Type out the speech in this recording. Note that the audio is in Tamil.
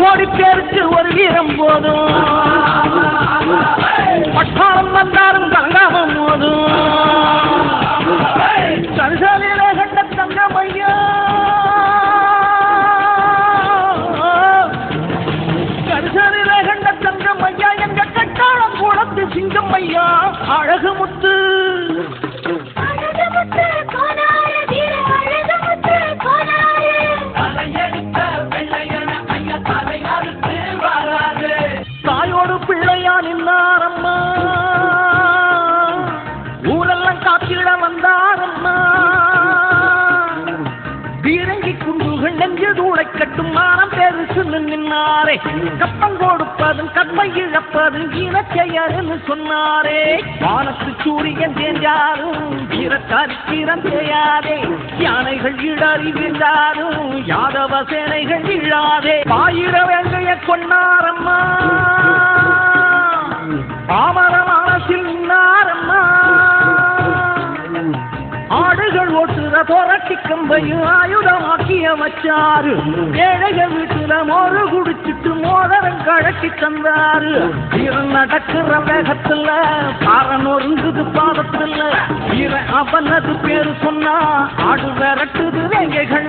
கோடி பேருக்கு ஒரு வீரம் போதும் பட்டாளம் வந்தாலும் கலங்காம போதும் கரிசலிலே கண்ட தங்கமையா கரிசலிலே கண்ட தங்கமையா எங்க கட்டாளம் கூடத்து சிங்கம்மையா அழகு முத்து தாயோடு பிள்ளையா நின்னாரம்மா ஊரெல்லாம் காத்திட வந்தாரம்மா பீரங்கி குண்டுகள் நெஞ்சு தூளை கட்டும் மானம் பெருசு நின்னாரே கப்பம் கொடுப்பதும் கற்பை இழப்பதும் இனச்செயர்னு சொன்னாரே வானத்து சூரியன் தேஞ்சாரும் வீரக்காரிக்கிரம் செய்யாதே யானைகள் இடறி வீழ்ந்தாரும் யாதவ சேனைகள் இழாதே ஆயிர வேங்கைய கொண்டாரம்மா பாமர மனசில் நின்னாரம்மா ஆடுகள் ஓட்டுற புரட்டி கம்பையும் ஆயுதமாக்கிய வச்சாரு ஏழைகள் வீட்டுல மோறு குடிச்சிட்டு மோதரம் கழட்டி தந்தாரு வீரன் நடக்கிற வேகத்துல பாரன் ஒருங்குது பாதத்துல வீரன் அவனது பேரு சொன்னா ஆடு விரட்டுது வேங்கைகள்